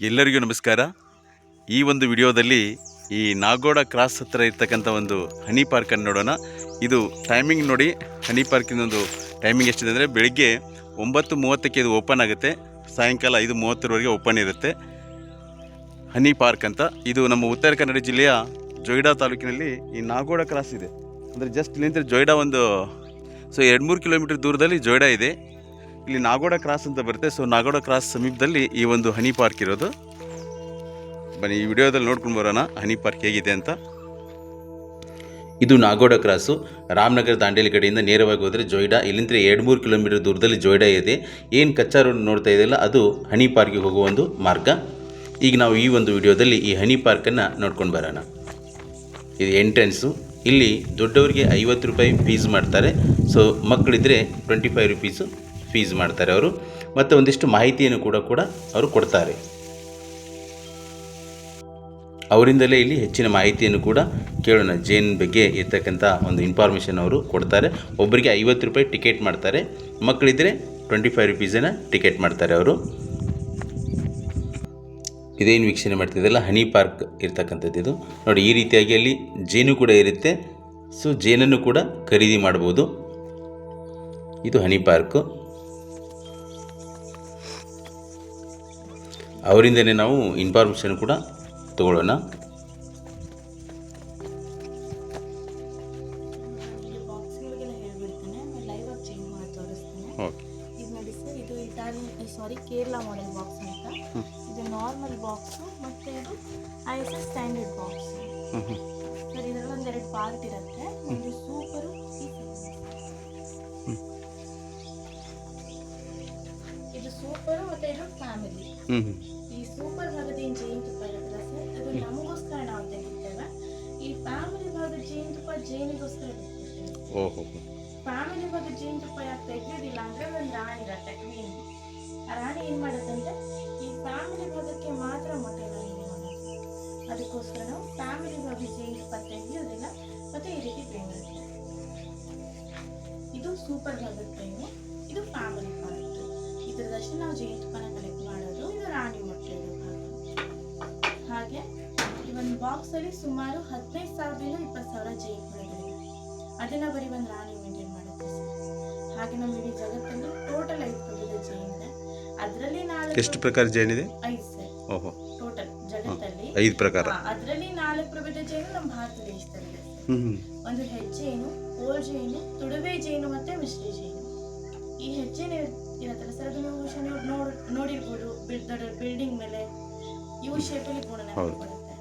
ಎಲ್ಲರಿಗೂ ನಮಸ್ಕಾರ. ಈ ಒಂದು ವಿಡಿಯೋದಲ್ಲಿ ಈ ನಾಗೋಡ ಕ್ರಾಸ್ ಹತ್ತಿರ ಇರ್ತಕ್ಕಂಥ ಒಂದು ಹನಿ ಪಾರ್ಕನ್ನು ನೋಡೋಣ. ಇದು ಟೈಮಿಂಗ್ ನೋಡಿ, ಹನಿ ಪಾರ್ಕಿನೊಂದು ಟೈಮಿಂಗ್ ಎಷ್ಟಿದೆ ಅಂದರೆ ಬೆಳಿಗ್ಗೆ 9:30ಕ್ಕೆ ಇದು ಓಪನ್ ಆಗುತ್ತೆ, ಸಾಯಂಕಾಲ 5:30ವರೆಗೆ ಓಪನ್ ಇರುತ್ತೆ. ಹನಿ ಪಾರ್ಕ್ ಅಂತ ಇದು ನಮ್ಮ ಉತ್ತರ ಕನ್ನಡ ಜಿಲ್ಲೆಯ ಜೊಯ್ಡಾ ತಾಲೂಕಿನಲ್ಲಿ ಈ ನಾಗೋಡ ಕ್ರಾಸ್ ಇದೆ. ಅಂದರೆ ಜಸ್ಟ್ ಇಲ್ಲಿಂದ ಜೊಯ್ಡಾ ಒಂದು 2-3 ಕಿಲೋಮೀಟರ್ ದೂರದಲ್ಲಿ ಜೊಯ್ಡಾ ಇದೆ. ಇಲ್ಲಿ ನಾಗೋಡ ಕ್ರಾಸ್ ಅಂತ ಬರುತ್ತೆ. ನಾಗೋಡ ಕ್ರಾಸ್ ಸಮೀಪದಲ್ಲಿ ಈ ಒಂದು ಹನಿ ಪಾರ್ಕ್ ಇರೋದು. ಬನ್ನಿ ಈ ವಿಡಿಯೋದಲ್ಲಿ ನೋಡ್ಕೊಂಡು ಬರೋಣ ಹನಿ ಪಾರ್ಕ್ ಹೇಗಿದೆ ಅಂತ. ಇದು ನಾಗೋಡ ಕ್ರಾಸು. ರಾಮನಗರ ದಾಂಡೇಲಿ ಕಡೆಯಿಂದ ನೇರವಾಗಿ ಹೋದರೆ ಜೊಯ್ಡಾ, ಇಲ್ಲಿಂದ 2-3 ಕಿಲೋಮೀಟರ್ ದೂರದಲ್ಲಿ ಜೊಯ್ಡಾ ಇದೆ. ಏನು ಕಚ್ಚಾ ರೋಡ್ ನೋಡ್ತಾ ಇದೆಯಲ್ಲ ಅದು ಹನಿ ಪಾರ್ಕಿಗೆ ಹೋಗುವ ಒಂದು ಮಾರ್ಗ. ಈಗ ನಾವು ಈ ಒಂದು ವಿಡಿಯೋದಲ್ಲಿ ಈ ಹನಿ ಪಾರ್ಕನ್ನು ನೋಡ್ಕೊಂಡು ಬರೋಣ. ಇದು ಎಂಟ್ರೆನ್ಸು. ಇಲ್ಲಿ ದೊಡ್ಡವರಿಗೆ 50 ರೂಪಾಯಿ ಫೀಸ್ ಮಾಡ್ತಾರೆ. ಮಕ್ಕಳಿದ್ರೆ 25 ರೂಪೀಸು ಫೀಸ್ ಮಾಡ್ತಾರೆ ಅವರು. ಮತ್ತು ಒಂದಿಷ್ಟು ಮಾಹಿತಿಯನ್ನು ಕೂಡ ಅವರು ಕೊಡ್ತಾರೆ. ಅವರಿಂದಲೇ ಇಲ್ಲಿ ಹೆಚ್ಚಿನ ಮಾಹಿತಿಯನ್ನು ಕೂಡ ಕೇಳೋಣ. ಜೇನ್ ಬಗ್ಗೆ ಇರ್ತಕ್ಕಂಥ ಒಂದು ಇನ್ಫಾರ್ಮೇಷನ್ ಅವರು ಕೊಡ್ತಾರೆ. ಒಬ್ಬರಿಗೆ 50 ರೂಪಾಯಿ ಟಿಕೆಟ್ ಮಾಡ್ತಾರೆ, ಮಕ್ಕಳಿದ್ದರೆ 25 ರೂಪೀಸನ್ನು ಟಿಕೆಟ್ ಮಾಡ್ತಾರೆ ಅವರು. ಇದೇನು ವೀಕ್ಷಣೆ ಮಾಡ್ತಿದ್ದಲ್ಲ ಹನಿ ಪಾರ್ಕ್ ಇರ್ತಕ್ಕಂಥದ್ದು ಇದು ನೋಡಿ. ಈ ರೀತಿಯಾಗಿ ಅಲ್ಲಿ ಜೇನು ಕೂಡ ಇರುತ್ತೆ. ಜೇನನ್ನು ಕೂಡ ಖರೀದಿ ಮಾಡ್ಬೋದು. ಇದು ಹನಿ ಪಾರ್ಕು. ಅವರಿಂದನೇ ನಾವು ಇನ್ಫಾರ್ಮೇಷನ್ ಕೂಡ ತಗೊಳ್ಳೋಣ. ಕೇರಳ ಮಾಡೆಲ್ ಬಾಕ್ಸ್ ಅಂತ. ಇದು ನಾರ್ಮಲ್ ಬಾಕ್ಸ್ ಮತ್ತೆ ಇದು ಐಎಸ್ಎಸ್ ಸ್ಟ್ಯಾಂಡರ್ಡ್ ಬಾಕ್ಸ್. ಸರ್ ಇದರಲ್ಲಿ ಒಂದೆರಡು ಪಾರ್ಟ್ ಇರುತ್ತೆ. ಒಂದು ಸೂಪರು, ಇದು ಸೂಪರು ಮತ್ತೆ ಇದು ಫ್ಯಾಮಿಲಿ. ಈ ಸೂಪರ್ ಭಾಗದ ಏನು ಜೇನುತುಪ್ಪ ಇರುತ್ತಲ್ಲ ಸರ್, ಅದು ನಮಗೋಸ್ಕರ ನಾವು ತೆಗಿತೇವೆ. ಈ ಫ್ಯಾಮಿಲಿ ಭಾಗದ ಜೇನುತುಪ್ಪ ಜೇನಿಗೋಸ್ಕರ ತೆಗಿತೇವೆ. ಫ್ಯಾಮಿಲಿ ಭಾಗದ ಜೇನುತುಪ್ಪ ಯಾಕೆ ತೆಗೆಯೋದಿಲ್ಲ ಅಂದ್ರೆ ಒಂದು ರಾಣಿ ಇರತ್ತೆ, ಕ್ವೀನ್. ಆ ರಾಣಿ ಏನ್ ಮಾಡುತ್ತಂದ್ರೆ ಈ ಫ್ಯಾಮಿಲಿ ಭಾಗಕ್ಕೆ ಮಾತ್ರ ಮೊಟ್ಟೆಗಳನ್ನು ಮಾಡೋದು. ಅದಕ್ಕೋಸ್ಕರ ನಾವು ಫ್ಯಾಮಿಲಿ ಭಾಗದ ಜೇನುತುಪ್ಪ ತೆಗೆಯೋದಿಲ್ಲ. ಮತ್ತೆ ಈ ರೀತಿ ಪ್ಲೇನ್ ಇರುತ್ತೆ. ಇದು ಸೂಪರ್ ಭಾಗದ ಪ್ಲೇನು, ಇದು ಫ್ಯಾಮಿಲಿ ಪಾರ್ಟ್. ಇದರದಷ್ಟು ನಾವು ಜೇನುತುಪ್ಪನ ಕಲೆಕ್ಟ್ ಮಾಡೋದು. ಇದು ರಾಣಿ ಮೊಟ್ಟೆ ಭಾಗ. ಹಾಗೆ ಈ ಒಂದು ಬಾಕ್ಸ್ ಅಲ್ಲಿ ಸುಮಾರು 15,000ದಿಂದ 20,000 ಜೇನುಗಳಿವೆ. ಅದನ್ನ ಬರೀ ಒಂದು ರಾಣಿ ಮೇಂಟೈನ್ ಮಾಡುತ್ತೆ ಸರ್. ಹಾಗೆ ನಮ್ಮ ಇಡೀ ಜಗತ್ತಲ್ಲಿ ಟೋಟಲ್ 5 ಪ್ರಭೇದ ಜೇನಿದೆ. ಅದರಲ್ಲಿ 4 ಎಷ್ಟು ಪ್ರಕಾರ ಜೇನಿದೆ? 5 ಸರ್. ಓಹೋ, ಟೋಟಲ್ ಜಗತ್ತಲ್ಲಿ 5 ಪ್ರಕಾರ. ಅದರಲ್ಲಿ 4 ಪ್ರಭೇದ ಜೇನು ನಮ್ಮ ಭಾರತ ದೇಶದಲ್ಲಿದೆ. ಒಂದು ಹೆಜ್ಜೇನು, ಕೋಲ್ ಜೇನು, ತುಡುವೆ ಜೇನು ಮತ್ತೆ ಮಿಶ್ರಿ ಜೇನು. ಈ ಹೆಜ್ಜೇನು ಇರತ್ತಲ್ಲ ಸರ್, ಅದು ನೀವು ನೋಡಿರ್ಬೋದು ಬಿಲ್ಡಿಂಗ್ ಮೇಲೆ ಯು ಶೇಪಲ್ಲಿ ಗೂಡನ ಕಟ್ಟುತ್ತೆ.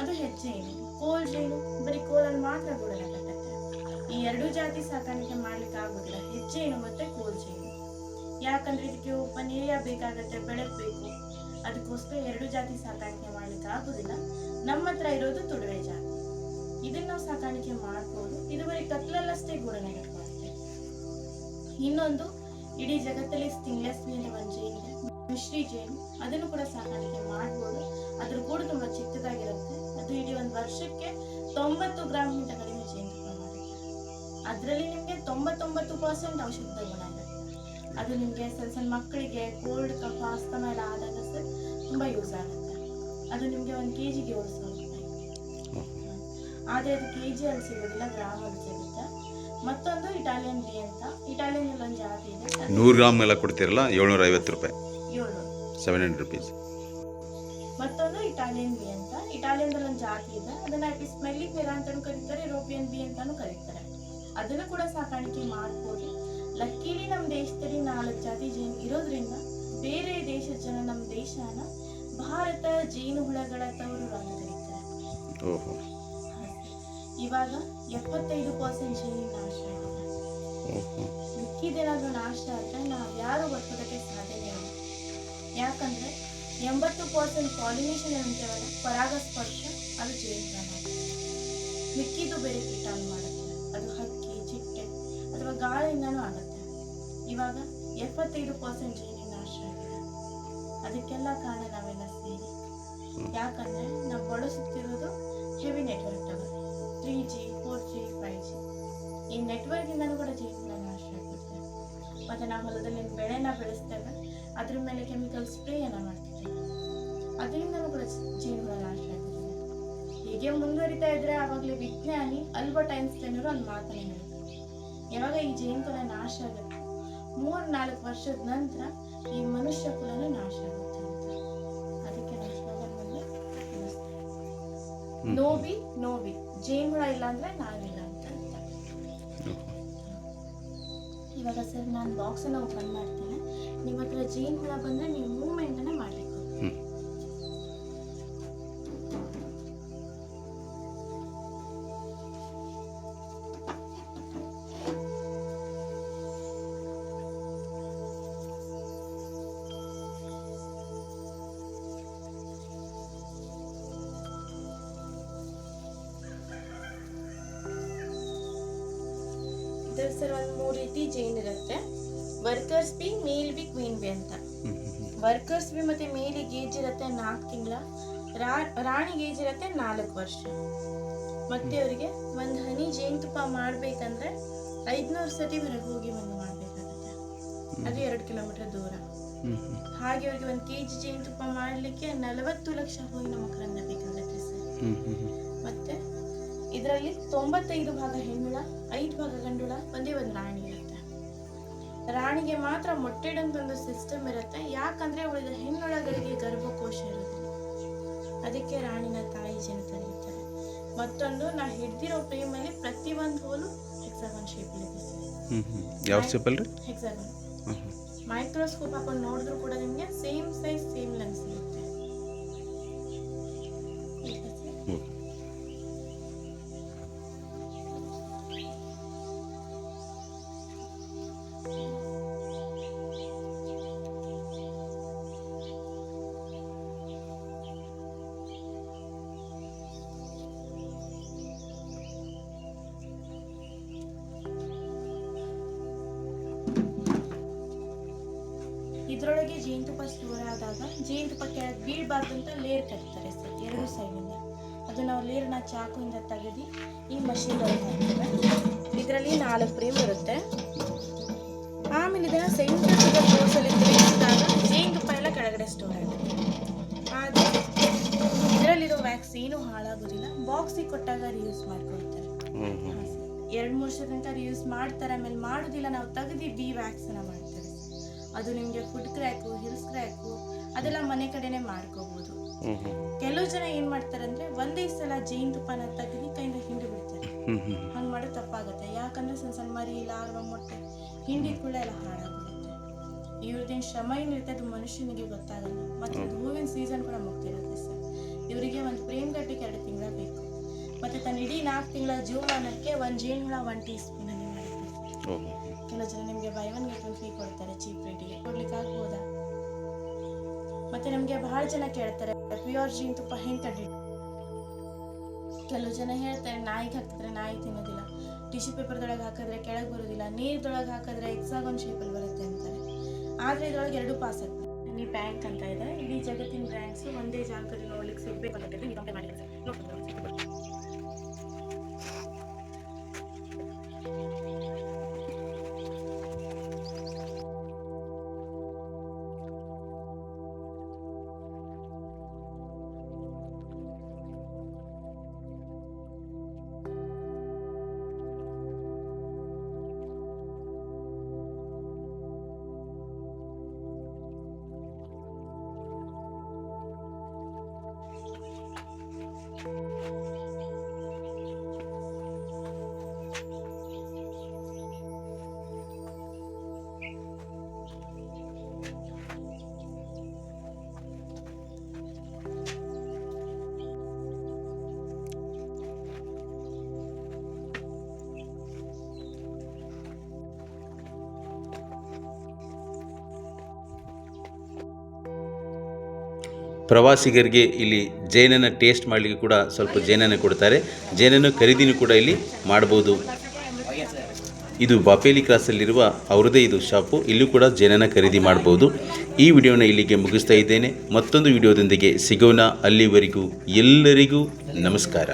ಅದು ಹೆಜ್ಜೇನು. ಕೋಲ್ ಜೇನು ಬರೀ ಕೋಲಲ್ಲಿ ಮಾತ್ರ ಗೂಡನ ಕಟ್ಟುತ್ತೆ. ಈ 2 ಜಾತಿ ಸಾಕಾಣಿಕೆ ಮಾಡ್ಲಿಕ್ಕೆ ಆಗೋದಿಲ್ಲ, ಹೆಜ್ಜೇನು ಮತ್ತೆ ಕೋಲ್ ಜೇನು. ಯಾಕಂದ್ರೆ ಇದಕ್ಕೆ ಓಪನ್ ಏರಿಯಾ ಬೇಕಾಗತ್ತೆ, ಬೆಳಗ್ಬೇಕು. ಅದಕ್ಕೋಸ್ಕರ 2 ಜಾತಿ ಸಾಕಾಣಿಕೆ ಮಾಡ್ಲಿಕ್ಕೆ ಆಗೋದಿಲ್ಲ. ನಮ್ಮ ಹತ್ರ ಇರೋದು ತುಡುವೆ ಜಾತಿ. ಇದನ್ನ ನಾವು ಸಾಕಾಣಿಕೆ ಮಾಡ್ಬೋದು. ಇದು ಬರೀ ಕತ್ಲಲ್ಲಷ್ಟೇ ಗೂಡನ ಕಟ್ಕೊಳುತ್ತೆ. ಇನ್ನೊಂದು ಇಡೀ ಜಗತ್ತಲ್ಲಿ ಸ್ಟಿಂಗ್ಲೆಸ್ ಅಂತ ಒಂದು ಜೇನು ಇದೆ, ಮಿಶ್ರಿ ಜೇನು. ಅದನ್ನು ಕೂಡ ಸಾಕಾಣಿಕೆ ಮಾಡ್ಬೋದು. ಅದ್ರ ಗೂಡು ತುಂಬಾ ಚಿಕ್ಕದಾಗಿರುತ್ತೆ. ಅದು ಇಡೀ ಒಂದು ವರ್ಷಕ್ಕೆ 90 ಗ್ರಾಮ್ಗಿಂತ ಕಡಿಮೆ ಜೇನುತುಪ್ಪ ಮಾಡುತ್ತೆ. ಅದರಲ್ಲಿ ನಿಮಗೆ 99% ಔಷಧದ ಗುಣ ಇರುತ್ತೆ. ಅದು ನಿಮಗೆ ಸಣ್ಣ ಮಕ್ಕಳಿಗೆ ಕೋಲ್ಡ್, ಕಫ, ಅಸ್ತಮ ಎಲ್ಲ ಆದಾಗ ಸರ್ ತುಂಬಾ ಯೂಸ್ ಆಗುತ್ತೆ. ಅದು ನಿಮಗೆ 1 kgಗೆ 700 ರೂಪಾಯಿ. ಆದರೆ ಅದು kg ಅಲ್ಲಿ ಸಿಗೋದಿಲ್ಲ, ಗ್ರಾಮಲ್ಲಿ ಸಿಗುತ್ತೆ. ಮತ್ತೊಂದು ಇಟಾಲಿಯನ್ ಬಿ ಅಂತ. ಇಟಾಲಿಯನ್ ಅಲ್ಲಿ ಒಂದು ಜಾತಿ ಇದೆ. 100 ಗ್ರಾಮ್ ಎಲ್ಲ ಕೊಡ್ತೀರಲ್ಲ, 750 ರೂಪಾಯಿ, 700 ರೂಪೀಸ್. ಮತ್ತೊಂದು ಇಟಾಲಿಯನ್ ಬಿ ಅಂತ. ಇಟಾಲಿಯನ್ ಒಂದು ಜಾತಿ ಇದೆ. ಅದನ್ನ ಸ್ಮೆಲ್ಲಿಫೆರಾ ಅಂತಾನು ಕರೀತಾರೆ, ಯುರೋಪಿಯನ್ ಬಿ ಅಂತಾನು ಕರೀತಾರೆ. ಅದನ್ನು ಕೂಡ ಸಾಕಾಣಿಕೆ ಮಾಡ್ಬೋದು. ಲಕ್ಕೀಲಿ ನಮ್ಮ ದೇಶದಲ್ಲಿ 4 ಜಾತಿ ಜೇನು ಇರೋದ್ರಿಂದ ಬೇರೆ ದೇಶದ ಜನ ನಮ್ಮ ದೇಶನ ಭಾರತ ಜೇನು ಹುಳಗಳ ತವರು ಅಂತ ಕರೀತಾರೆ. ಇವಾಗ 75% ಜೇನು ನಾಶ ಆಗಿದೆ. ಮಿಕ್ಕಿದೇನಾದ್ರೂ ನಾಶ ಆದ್ರೆ ನಾವು ಯಾರು ಬದುಕೋದಕ್ಕೆ ಸಾಧ್ಯನೇ ಇಲ್ಲ. ಯಾಕಂದ್ರೆ 80% ಪಾಲಿನೇಷನ್ ಅಂತೀವಲ್ಲ, ಪರಾಗಸ್ಪರ್ಶ, ಅದು ಜೇನುಗಳ. ಮಿಕ್ಕಿದು ಬೇರೆ ಕೀಟಾಣು ಮಾಡುತ್ತೆ. ಅದು ಹಕ್ಕಿ, ಚಿಟ್ಟೆ ಅಥವಾ ಗಾಳಿಯಿಂದನೂ ಆಗುತ್ತೆ. ಇವಾಗ 75% ಜೇನು ನಾಶ ಆಗಿದೆ. ಅದಕ್ಕೆಲ್ಲ ಕಾರಣ ನಾವೆಲ್ಲ ಸೇರಿ. ಯಾಕಂದ್ರೆ ನಾವು ಬಳಸುತ್ತಿರೋದು heavy network tower, 3G, 4G, 5G. ಈ ನೆಟ್ವರ್ಕ್ ಇಂದನೂ ಕೂಡ ಜೇನುಗಳ ನಾಶ ಆಗುತ್ತೆ. ಮತ್ತೆ ನಾವು ಹೊಲದಲ್ಲಿ ಬೆಳೆನ ಬೆಳೆಸ್ತೇವೆ, ಅದ್ರ ಮೇಲೆ ಕೆಮಿಕಲ್ ಸ್ಪ್ರೇಯನ್ನು ಮಾಡ್ತೀವಿ. ಅದರಿಂದನೂ ಕೂಡ ಜೇನುಹುಳ ನಾಶ ಆಗ್ತದೆ. ಹೀಗೆ ಮುಂದುವರಿತಾ ಇದ್ರೆ ಆವಾಗಲೇ ವಿಜ್ಞಾನಿ ಆಲ್ಬರ್ಟ್ ಐನ್ಸ್ಟೈನ್ ಅವರು ಒಂದು ಮಾತನ್ನ ಹೇಳ್ತಾರೆ, ಯಾವಾಗ ಈ ಜೇನುಹುಳ ನಾಶ ಆಗುತ್ತೆ 3-4 ವರ್ಷದ ನಂತರ ಈ ಮನುಷ್ಯ ಕುಲನೂ ನಾಶ ಆಗುತ್ತೆ ಅಂತ. ಅದಕ್ಕೆ ನಾವು ಸ್ಲೋಗನ್ ಬಂದು ನೋವಿ ಜೇನುಹುಳ ಇಲ್ಲ ಅಂದ್ರೆ ನಾವಿಲ್ಲ ಅಂತ ಅರ್ಥ. ಇವಾಗ ಸರ್ ನಾನು ಬಾಕ್ಸ್ ಅನ್ನ ಓಪನ್ ಮಾಡ್ತೇನೆ. ನಿಮ್ಮ ಹತ್ರ ಜೇನುಹುಳ ಬಂದ್ರೆ ನೀವು ಮೂವ್ಮೆಂಟ್ ಅನ್ನ ಮಾಡಬೇಕು. ಸರ್ ಒಂದು 3 ರೀತಿ ಜೇನ್ ಇರುತ್ತೆ. ವರ್ಕರ್ಸ್ ಬಿ, ಮೇಲ್ ಬಿ, ಕ್ವೀನ್ ಬಿ ಅಂತ. ವರ್ಕರ್ಸ್ ಬಿ ಮತ್ತೆ ಮೇಲಿಗೆ ಏಜ್ ಇರುತ್ತೆ 4 ತಿಂಗಳ, ರಾಣಿಗೆ ಏಜ್ ಇರುತ್ತೆ 4 ವರ್ಷ. ಮತ್ತೆ ಅವರಿಗೆ ಒಂದು ಹನಿ ಜೇನುತುಪ್ಪ ಮಾಡ್ಬೇಕಂದ್ರೆ 500 ಸತಿ ಹೊರಗೆ ಹೋಗಿ ಒಂದು ಮಾಡ್ಬೇಕಾಗುತ್ತೆ. ಅದು 2 ಕಿಲೋಮೀಟರ್ ದೂರ. ಹಾಗೆ ಅವರಿಗೆ 1 kg ಜೇನುತುಪ್ಪ ಮಾಡ್ಲಿಕ್ಕೆ 40 ಲಕ್ಷ ಹೂವಿನ ಮಕರಂದ ಬೇಕಾಗುತ್ತೆ ಸರ್. ಮತ್ತೆ ಇದರಲ್ಲಿ 95 ಭಾಗ ಹೆಣ್ಣುಳ, 5 ಭಾಗ ಗಂಡುಳ, ಒಂದೇ ಒಂದು ರಾಣಿ ಇರುತ್ತೆ. ರಾಣಿಗೆ ಮಾತ್ರ ಮೊಟ್ಟೆ ಇಡೋಂತ ಒಂದು ಸಿಸ್ಟಮ್ ಇರುತ್ತೆ. ಯಾಕಂದ್ರೆ ಉಳಿದ ಹೆಣ್ಣುಳಗಳಿಗೆ ಗರ್ಭಕೋಶ ಇರೋದಿಲ್ಲ, ಅದಕ್ಕೆ ರಾಣಿನ ತಾಯಿ ಜೇನು ಕರೀತಾರೆ. ಮತ್ತೊಂದು ನಾ ಹಿಡ್ದಿರೋ ಫ್ರೇಮಲ್ಲಿ ಪ್ರತಿಯೊಂದು ಹೋಲು ಹೆಕ್ಸಾಗನ್ ಶೇಪ್ ಇದೆ. ಯಾವ ಶೇಪ್ ಅಲ್ರಿ? ಹೆಕ್ಸಾಗನ್. ಮೈಕ್ರೋಸ್ಕೋಪ್ ಹಾಕೊಂಡು ನೋಡಿದ್ರು ಕೂಡ ನಿಮಗೆ ಸೇಮ್ ಸೈಜ್ ಸೇಮ್ ಲೆನ್ಸ್ ಇರುತ್ತೆ. ಇದ್ರೊಳಗೆ ಜೇನುತುಪ್ಪ ಸ್ಟೋರ್ ಆದಾಗ ಜೇನುತುಪ್ಪ ಕೆಳಗೆ ಬೀಳಬಾರ್ದು ಅಂತ ಲೇರ್ ಕಟ್ತಾರೆ ಸರ್ 2 ಸೈಡಿಂದ. ಅದು ನಾವು ಲೇರ್ನ ಚಾಕುವಿಂದ ತೆಗೆದು ಈ ಮಷೀನ್ ಒಳಗೆ ಹಾಕ್ತೇವೆ. ಇದರಲ್ಲಿ 4 ಫ್ರೇಮ್ ಇರುತ್ತೆ. ಆಮೇಲೆ ಇದನ್ನು ಸೆಂಟರ್ ಫೋರ್ಸಲ್ಲಿ ತಿರುಗಿಸಿದಾಗ ಜೇನುತುಪ್ಪ ಎಲ್ಲ ಕೆಳಗಡೆ ಸ್ಟೋರ್ ಆಗುತ್ತೆ. ಆದರೆ ಇದರಲ್ಲಿರೋ ವ್ಯಾಕ್ಸ್ ಏನೂ ಹಾಳಾಗೋದಿಲ್ಲ. ಬಾಕ್ಸಿಗೆ ಕೊಟ್ಟಾಗ ರಿಯೂಸ್ ಮಾಡ್ಕೊಳ್ತಾರೆ. 2-3 ವರ್ಷದ ತನಕ ರಿಯೂಸ್ ಮಾಡ್ತಾರೆ. ಆಮೇಲೆ ಮಾಡೋದಿಲ್ಲ, ನಾವು ತೆಗೆದು ಬಿ ವ್ಯಾಕ್ಸನ್ನ ಮಾಡ್ತಾರೆ. ಅದು ನಿಮಗೆ ಫುಡ್ ಕ್ರ್ಯಾಕು, ಹಿಲ್ಸ್ ಕ್ರ್ಯಾಕು ಅದೆಲ್ಲ ಮನೆ ಕಡೆನೆ ಮಾಡ್ಕೋಬಹುದು. ಕೆಲವು ಜನ ಏನ್ ಮಾಡ್ತಾರೆ ಅಂದ್ರೆ ಒಂದೇ ಸಲ ಜೇನುತುಪ್ಪನ ತೆಗೆದು ಕೈಯಿಂದ ಹಿಂಡಿ ಬಿಡ್ತಾರೆ. ಹಂಗ್ ಮಾಡೋದು ತಪ್ಪಾಗುತ್ತೆ. ಯಾಕಂದ್ರೆ ಸಣ್ಣ ಸಣ್ಣ ಮರಿ, ಲಾರ್ವ, ಮೊಟ್ಟೆ ಹಿಂಡಿದ ಕೂಡ ಎಲ್ಲ ಹಾಳಾಗ್ಬಿಡುತ್ತೆ. ಇವ್ರದ್ದೇನು ಶ್ರಮ ಏನಿರುತ್ತೆ ಅದು ಮನುಷ್ಯನಿಗೆ ಗೊತ್ತಾಗಲ್ಲ. ಮತ್ತೆ ಹೂವಿನ ಸೀಸನ್ ಕೂಡ ಮುಗ್ದಿರುತ್ತೆ ಸರ್. ಇವರಿಗೆ ಒಂದು ಫ್ರೇಮ್ ಕಟ್ಟಲಿಕ್ಕೆ 2 ತಿಂಗಳ ಬೇಕು. ಮತ್ತೆ ತನ್ನ ಇಡೀ 4 ತಿಂಗಳ ಜೀವಮಾನಕ್ಕೆ 1 ಜೇನುಹುಳ 1 ಟೀ ಸ್ಪೂನ್ ಅಲ್ಲಿ ಮಾಡುತ್ತೆ. ಕೆಲವು ಜನ ನಿಮಗೆ ಬೈ 1 get 1 ಫ್ರೀ ಕೊಡ್ತಾರೆ ಚೀಪ್ ರೇಟಿಗೆ. ಕೊಡ್ಲಿಕ್ಕೆ ಆಗ್ಬೋದಾ? ಮತ್ತೆ ನಮಗೆ ಬಹಳ ಜನ ಕೇಳ್ತಾರೆ ಪ್ಯೂರ್ ಜೇನುತುಪ್ಪ ಹೆಂಗೆ ಕಡ್ಡಿ. ಕೆಲವು ಜನ ಹೇಳ್ತಾರೆ ನಾಯಿಗೆ ಹಾಕಿದ್ರೆ ನಾಯಿ ತಿನ್ನೋದಿಲ್ಲ, ಟಿಶ್ಯೂ ಪೇಪರ್ದೊಳಗೆ ಹಾಕಿದ್ರೆ ಕೆಳಗೆ ಬರೋದಿಲ್ಲ, ನೀರ್ದೊಳಗೆ ಹಾಕಿದ್ರೆ ಹೆಕ್ಸಾಗನ್ ಶೇಪಲ್ಲಿ ಬರುತ್ತೆ ಅಂತಾರೆ. ಆದರೆ ಇದರೊಳಗೆ 2 ಪಾಸ್ ಆಗ್ತದೆ. ಈ ಬ್ಯಾಂಕ್ ಅಂತ ಇದೆ. ಇಡೀ ಜಗತ್ತಿನ ಬ್ಯಾಂಕ್ಸ್ ಒಂದೇ ಜಾಗದಲ್ಲಿ ನೋಡ್ಲಿಕ್ಕೆ ಸಿಗಬೇಕಾಗುತ್ತೆ. ನೀವು ಕಂಪೇರ್ ಮಾಡಿದ್ರೆ ನೋಡ್ಕೊಂಡು ಪ್ರವಾಸಿಗರಿಗೆ ಇಲ್ಲಿ ಜೇನನ್ನು ಟೇಸ್ಟ್ ಮಾಡಲಿಕ್ಕೆ ಕೂಡ ಸ್ವಲ್ಪ ಜೇನನ್ನು ಕೊಡ್ತಾರೆ. ಜೇನನ್ನು ಖರೀದಿನೂ ಕೂಡ ಇಲ್ಲಿ ಮಾಡ್ಬೋದು. ಇದು ಬಾಪೇಲಿ ಕ್ರಾಸಲ್ಲಿರುವ ಅವರದೇ ಇದು ಶಾಪು. ಇಲ್ಲೂ ಕೂಡ ಜೇನನ್ನು ಖರೀದಿ ಮಾಡ್ಬೋದು. ಈ ವಿಡಿಯೋನ ಇಲ್ಲಿಗೆ ಮುಗಿಸ್ತಾ ಇದ್ದೇನೆ. ಮತ್ತೊಂದು ವಿಡಿಯೋದೊಂದಿಗೆ ಸಿಗೋಣ. ಅಲ್ಲಿವರೆಗೂ ಎಲ್ಲರಿಗೂ ನಮಸ್ಕಾರ.